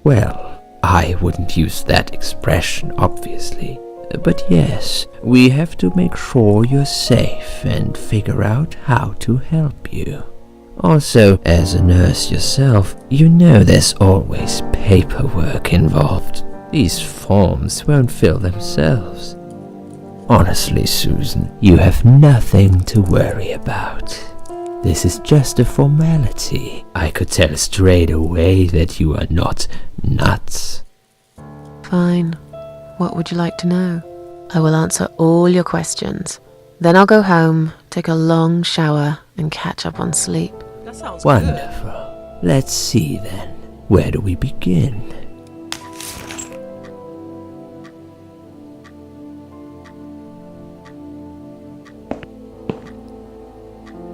Well, I wouldn't use that expression, obviously. But yes, we have to make sure you're safe and figure out how to help you. Also, as a nurse yourself, you know there's always paperwork involved. These forms won't fill themselves. Honestly, Susan, you have nothing to worry about. This is just a formality. I could tell straight away that you are not nuts. Fine. What would you like to know? I will answer all your questions. Then I'll go home, take a long shower, and catch up on sleep. That sounds Wonderful. good. Let's see then. Where do we begin?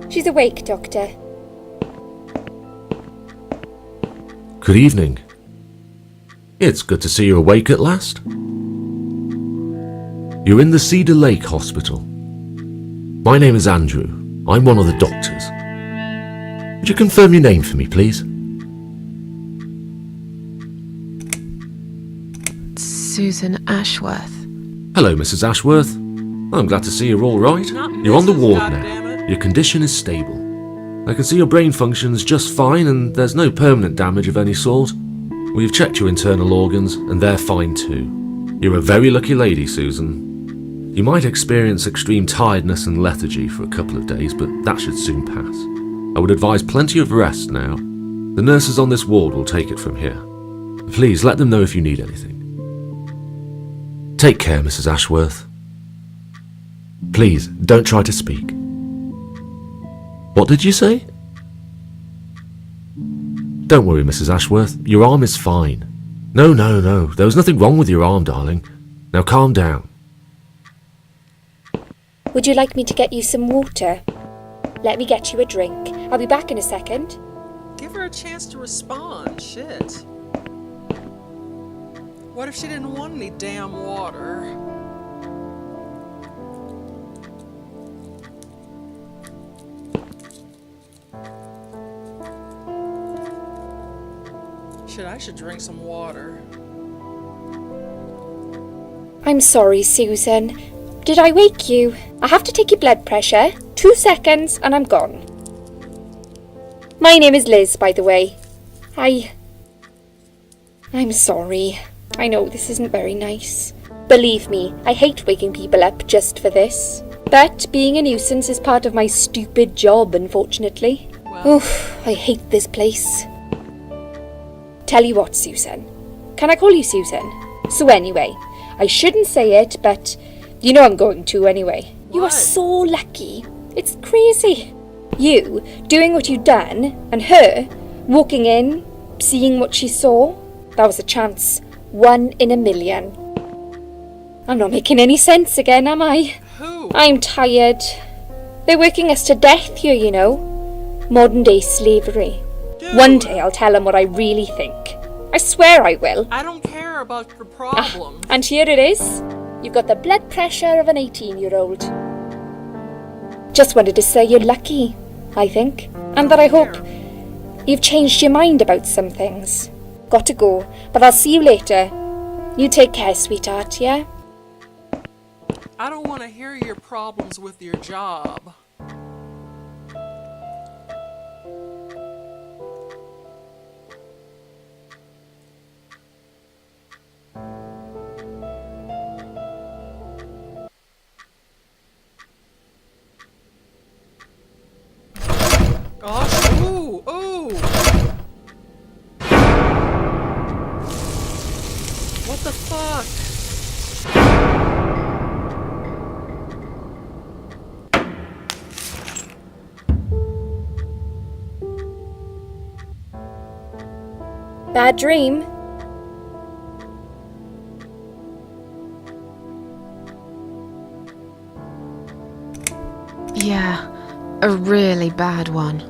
She's awake, Doctor. Good evening. It's good to see you awake at last. You're in the Cedar Lake Hospital. My name is Andrew. I'm one of the doctors. Would you confirm your name for me, please? Susan Ashworth. Hello, Mrs. Ashworth. I'm glad to see you're all right. You're on the ward now. Your condition is stable. I can see your brain functions just fine and there's no permanent damage of any sort. We've checked your internal organs and they're fine too. You're a very lucky lady, Susan. You might experience extreme tiredness and lethargy for a couple of days, but that should soon pass. I would advise plenty of rest now. The nurses on this ward will take it from here. Please let them know if you need anything. Take care, Mrs. Ashworth. Please, don't try to speak. What did you say? Don't worry, Mrs. Ashworth. Your arm is fine. No. There was nothing wrong with your arm, darling. Now calm down. Would you like me to get you some water? Let me get you a drink. I'll be back in a second. Give her a chance to respond. Shit. What if she didn't want any damn water? I should drink some water. I'm sorry, Susan. Did I wake you? I have to take your blood pressure. 2 seconds and I'm gone. My name is Liz, by the way. I'm sorry. I know this isn't very nice. Believe me, I hate waking people up just for this. But being a nuisance is part of my stupid job, unfortunately. Oof, I hate this place. Tell you what, Susan. Can I call you Susan? So anyway, I shouldn't say it, but you know I'm going to anyway. What? You are so lucky. It's crazy. You doing what you've done, and her walking in, seeing what she saw. That was a chance. 1 in a million. I'm not making any sense again, am I? Who? I'm tired. They're working us to death here, you know. Modern day slavery. Dude, One day I'll tell them what I really think. I swear I will. I don't care about your problem. And here it is. You've got the blood pressure of an 18-year-old. Just wanted to say you're lucky, I think. And that I hope you've changed your mind about some things. Got to go, but I'll see you later. You take care, sweetheart, yeah? I don't want to hear your problems with your job. Gosh, ooh. What the fuck? Bad dream? Yeah, a really bad one.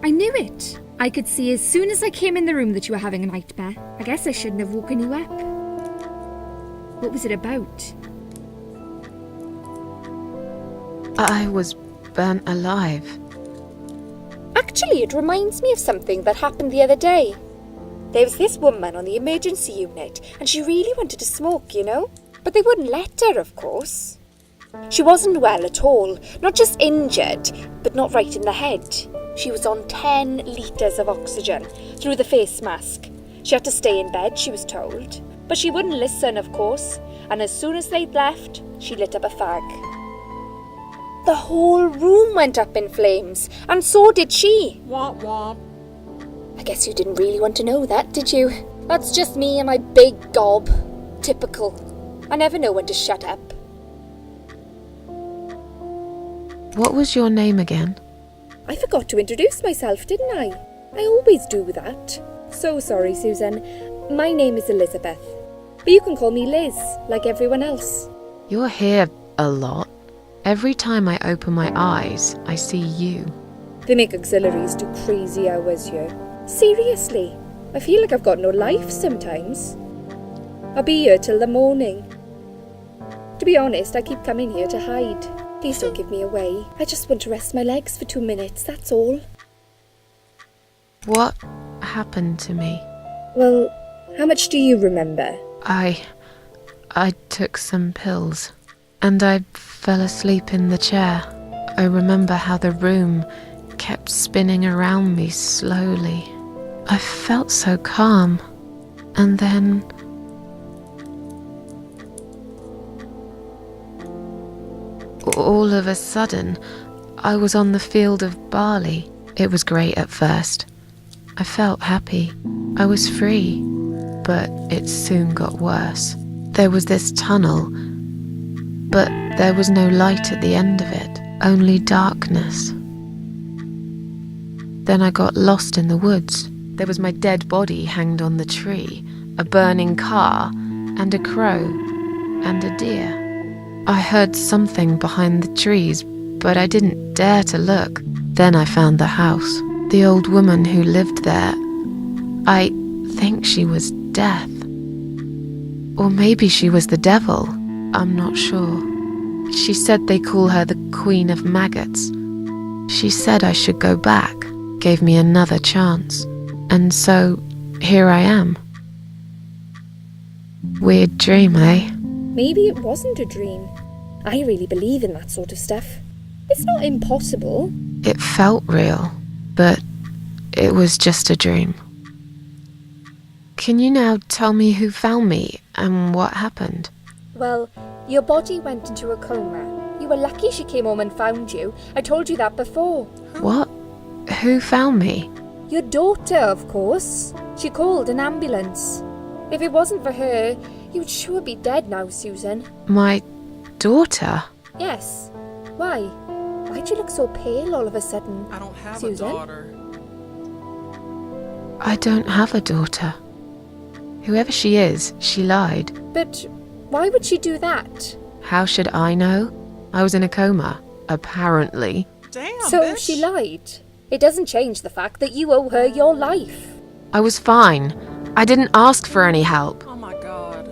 I knew it. I could see as soon as I came in the room that you were having a nightmare. I guess I shouldn't have woken you up. What was it about? I was burnt alive. Actually, it reminds me of something that happened the other day. There was this woman on the emergency unit, and she really wanted to smoke, you know? But they wouldn't let her, of course. She wasn't well at all, not just injured, but not right in the head. She was on 10 litres of oxygen through the face mask. She had to stay in bed, she was told. But she wouldn't listen, of course, and as soon as they'd left, she lit up a fag. The whole room went up in flames, and so did she. Womp womp. I guess you didn't really want to know that, did you? That's just me and my big gob. Typical. I never know when to shut up. What was your name again? I forgot to introduce myself, didn't I? I always do that. So sorry, Susan. My name is Elizabeth. But you can call me Liz, like everyone else. You're here a lot. Every time I open my eyes, I see you. They make auxiliaries do crazy hours here. Seriously, I feel like I've got no life sometimes. I'll be here till the morning. To be honest, I keep coming here to hide. Please don't give me away. I just want to rest my legs for 2 minutes, that's all. What happened to me? Well, how much do you remember? I took some pills, and I fell asleep in the chair. I remember how the room kept spinning around me slowly. I felt so calm, and then... all of a sudden, I was on the field of barley. It was great at first. I felt happy. I was free. But it soon got worse. There was this tunnel, but there was no light at the end of it, only darkness. Then I got lost in the woods. There was my dead body hanged on the tree, a burning car, and a crow, and a deer. I heard something behind the trees, but I didn't dare to look. Then I found the house. The old woman who lived there, I think she was Death. Or maybe she was the devil. I'm not sure. She said they call her the Queen of Maggots. She said I should go back, gave me another chance. And so, here I am. Weird dream, eh? Maybe it wasn't a dream. I really believe in that sort of stuff. It's not impossible. It felt real, but it was just a dream. Can you now tell me who found me and what happened? Well, your body went into a coma. You were lucky she came home and found you. I told you that before. What? Who found me? Your daughter, of course. She called an ambulance. If it wasn't for her, you'd sure be dead now, Susan. My daughter? Yes. Why? Why'd you look so pale all of a sudden? I don't have Susan? a daughter. I don't have a daughter. Whoever she is, she lied. But why would she do that? How should I know? I was in a coma, apparently. Damn, So bitch. she lied. It doesn't change the fact that you owe her your life. I was fine. I didn't ask for any help. Oh my god.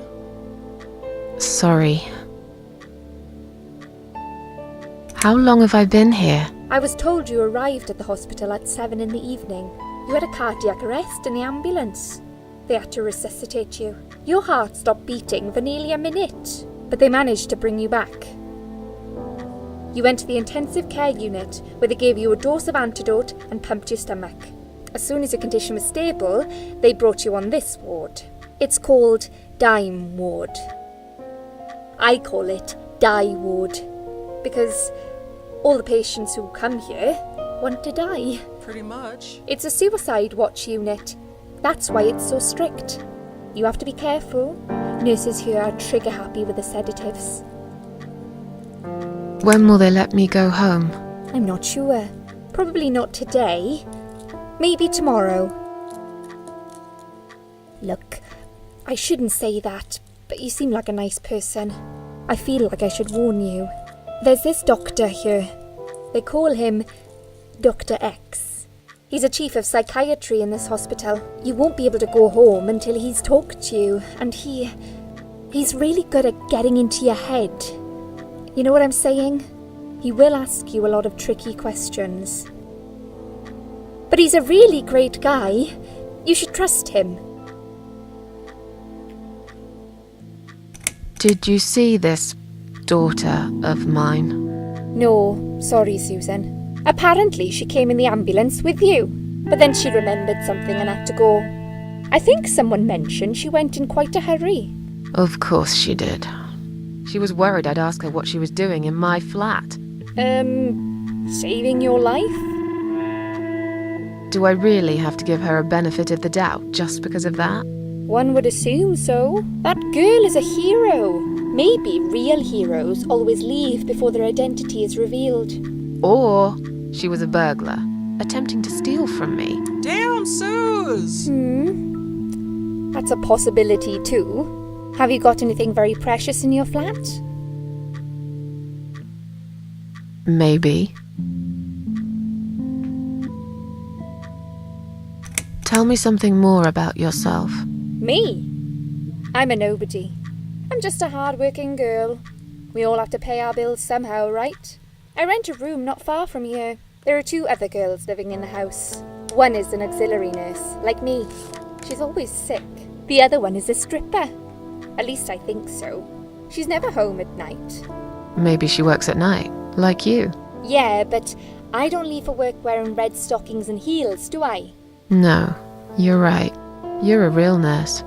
Sorry. How long have I been here? I was told you arrived at the hospital at 7 in the evening. You had a cardiac arrest in the ambulance. They had to resuscitate you. Your heart stopped beating for nearly a minute, but they managed to bring you back. You went to the intensive care unit, where they gave you a dose of antidote and pumped your stomach. As soon as your condition was stable, they brought you on this ward. It's called Dime Ward. I call it Die Ward, because all the patients who come here want to die. Pretty much. It's a suicide watch unit. That's why it's so strict. You have to be careful. Nurses here are trigger happy with the sedatives. When will they let me go home? I'm not sure. Probably not today. Maybe tomorrow. Look, I shouldn't say that, but you seem like a nice person. I feel like I should warn you. There's this doctor here. They call him Dr. X. He's a chief of psychiatry in this hospital. You won't be able to go home until he's talked to you, and he's really good at getting into your head. You know what I'm saying? He will ask you a lot of tricky questions. But he's a really great guy. You should trust him. Did you see this daughter of mine? No, sorry, Susan. Apparently she came in the ambulance with you, but then she remembered something and had to go. I think someone mentioned she went in quite a hurry. Of course she did. She was worried I'd ask her what she was doing in my flat. Saving your life? Do I really have to give her a benefit of the doubt just because of that? One would assume so. That girl is a hero. Maybe real heroes always leave before their identity is revealed. Or she was a burglar, attempting to steal from me. Damn, Suze! That's a possibility too. Have you got anything very precious in your flat? Maybe. Tell me something more about yourself. Me? I'm a nobody. I'm just a hard-working girl. We all have to pay our bills somehow, right? I rent a room not far from here. There are 2 other girls living in the house. One is an auxiliary nurse, like me. She's always sick. The other one is a stripper. At least I think so. She's never home at night. Maybe she works at night, like you. Yeah, but I don't leave for work wearing red stockings and heels, do I? No, you're right. You're a real nurse,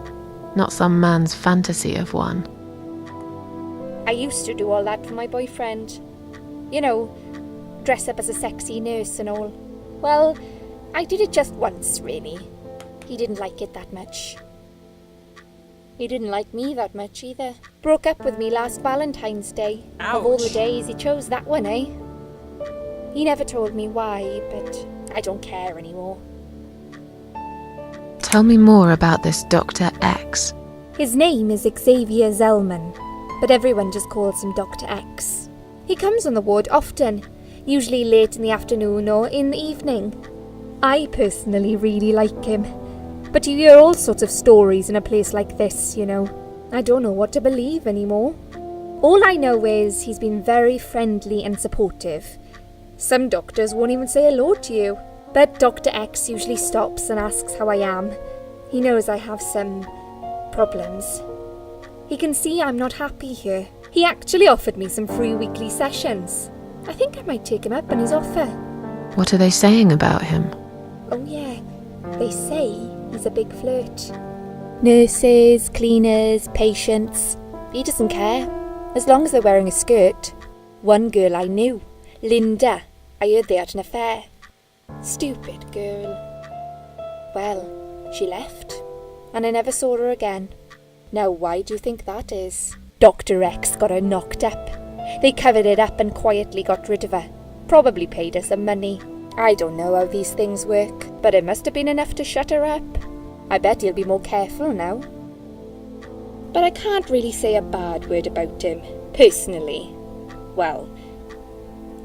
not some man's fantasy of one. I used to do all that for my boyfriend. You know, dress up as a sexy nurse and all. Well, I did it just once, really. He didn't like it that much. He didn't like me that much either. Broke up with me last Valentine's Day. Ouch. Of all the days, he chose that one, eh? He never told me why, but I don't care anymore. Tell me more about this Dr. X. His name is Xavier Zellman, but everyone just calls him Dr. X. He comes on the ward often, usually late in the afternoon or in the evening. I personally really like him, but you hear all sorts of stories in a place like this, you know. I don't know what to believe anymore. All I know is he's been very friendly and supportive. Some doctors won't even say hello to you, but Dr. X usually stops and asks how I am. He knows I have some problems. He can see I'm not happy here. He actually offered me some free weekly sessions. I think I might take him up on his offer. What are they saying about him? Oh yeah, they say he's a big flirt. Nurses, cleaners, patients. He doesn't care, as long as they're wearing a skirt. One girl I knew, Linda, I heard they had an affair. Stupid girl. Well, she left, and I never saw her again. Now why do you think that is? Dr. X got her knocked up. They covered it up and quietly got rid of her. Probably paid her some money. I don't know how these things work, but it must have been enough to shut her up. I bet he'll be more careful now. But I can't really say a bad word about him, personally. Well,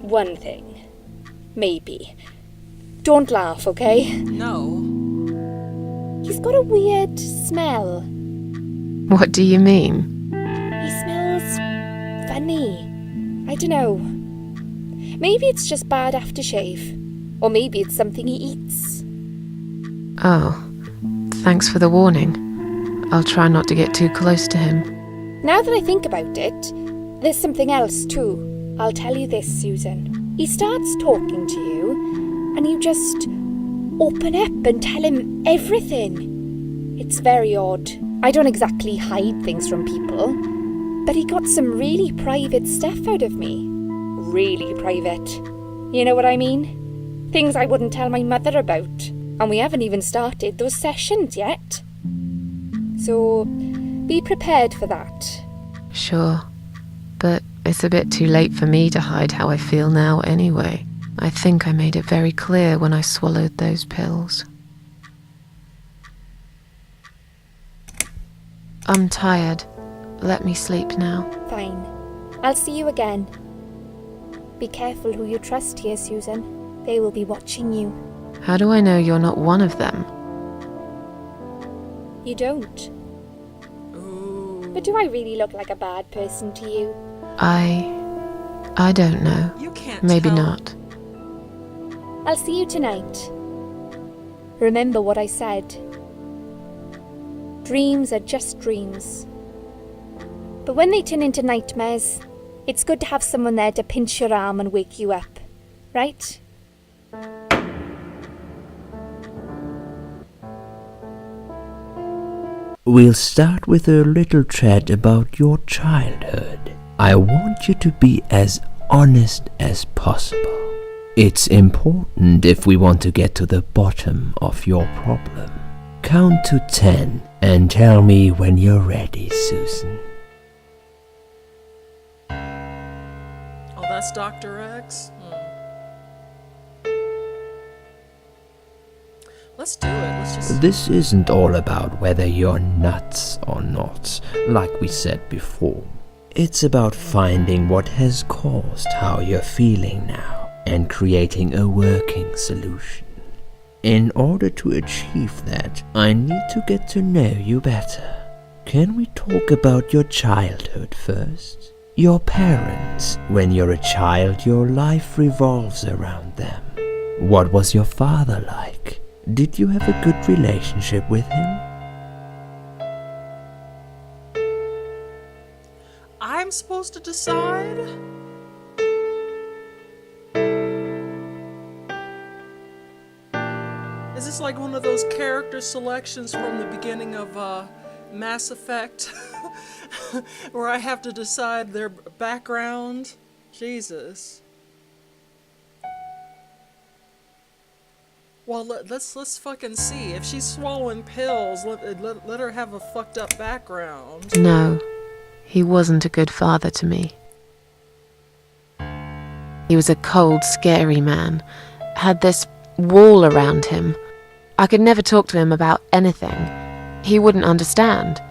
one thing. Maybe. Don't laugh, okay? No. He's got a weird smell. What do you mean? He smells funny. I don't know. Maybe it's just bad aftershave. Or maybe it's something he eats. Oh, thanks for the warning. I'll try not to get too close to him. Now that I think about it, there's something else too. I'll tell you this, Susan. He starts talking to you, and you just open up and tell him everything. It's very odd. I don't exactly hide things from people, but he got some really private stuff out of me. Really private. You know what I mean? Things I wouldn't tell my mother about. And we haven't even started those sessions yet. So, be prepared for that. Sure, but it's a bit too late for me to hide how I feel now anyway. I think I made it very clear when I swallowed those pills. I'm tired. Let me sleep now. Fine. I'll see you again. Be careful who you trust here, Susan. They will be watching you. How do I know you're not one of them? You don't. Ooh. But do I really look like a bad person to you? I don't know. You can't Maybe tell. not. I'll see you tonight. Remember what I said. Dreams are just dreams. But when they turn into nightmares, it's good to have someone there to pinch your arm and wake you up, right? We'll start with a little chat about your childhood. I want you to be as honest as possible. It's important if we want to get to the bottom of your problem. Count to 10 and tell me when you're ready, Susan. Oh, that's Dr. X? Let's do it. Let's just... This isn't all about whether you're nuts or not, like we said before. It's about finding what has caused how you're feeling now and creating a working solution. In order to achieve that, I need to get to know you better. Can we talk about your childhood first? Your parents. When you're a child, your life revolves around them. What was your father like? Did you have a good relationship with him? I'm supposed to decide? Is this like one of those character selections from the beginning of Mass Effect? Where I have to decide their background? Jesus. Well, let's fucking see. If she's swallowing pills, let her have a fucked up background. No, he wasn't a good father to me. He was a cold, scary man. Had this wall around him. I could never talk to him about anything. He wouldn't understand.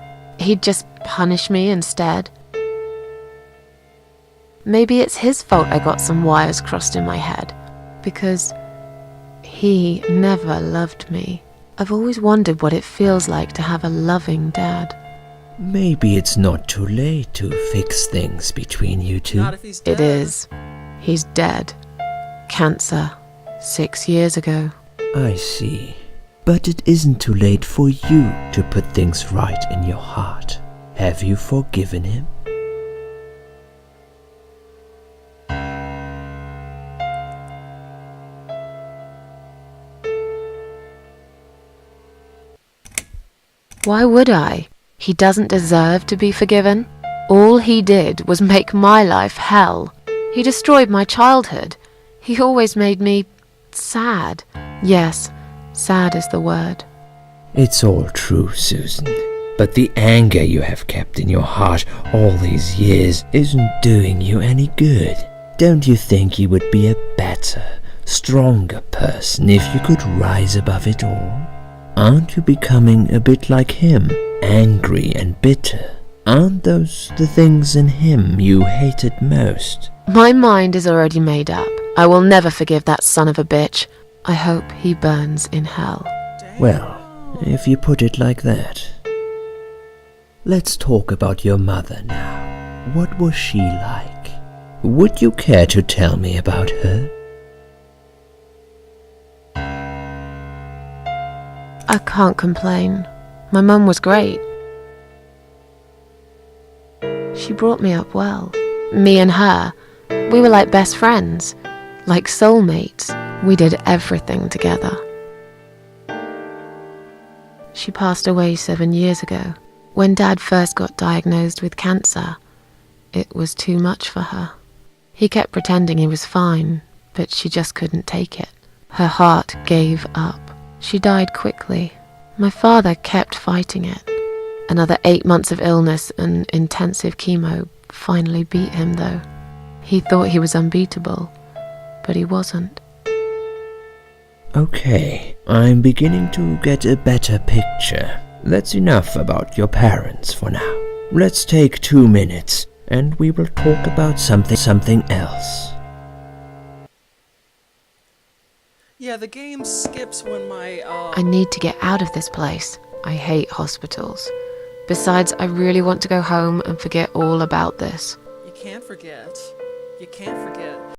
He'd just punish me instead. Maybe it's his fault I got some wires crossed in my head, because he never loved me. I've always wondered what it feels like to have a loving dad. Maybe it's not too late to fix things between you two. Not if he's dead. It is. He's dead. Cancer. 6 years ago. I see. But it isn't too late for you to put things right in your heart. Have you forgiven him? Why would I? He doesn't deserve to be forgiven. All he did was make my life hell. He destroyed my childhood. He always made me sad. Yes, sad is the word. It's all true, Susan. But the anger you have kept in your heart all these years isn't doing you any good. Don't you think you would be a better, stronger person if you could rise above it all? Aren't you becoming a bit like him, angry and bitter? Aren't those the things in him you hated most? My mind is already made up. I will never forgive that son of a bitch. I hope he burns in hell. Well, if you put it like that. Let's talk about your mother now. What was she like? Would you care to tell me about her? I can't complain. My mum was great. She brought me up well. Me and her, we were like best friends, like soulmates. We did everything together. She passed away 7 years ago. When Dad first got diagnosed with cancer, it was too much for her. He kept pretending he was fine, but she just couldn't take it. Her heart gave up. She died quickly. My father kept fighting it. Another 8 months of illness and intensive chemo finally beat him, though. He thought he was unbeatable, but he wasn't. Okay, I'm beginning to get a better picture. That's enough about your parents for now. Let's take 2 minutes, and we will talk about something else. Yeah, the game skips when my, I need to get out of this place. I hate hospitals. Besides, I really want to go home and forget all about this. You can't forget. You can't forget.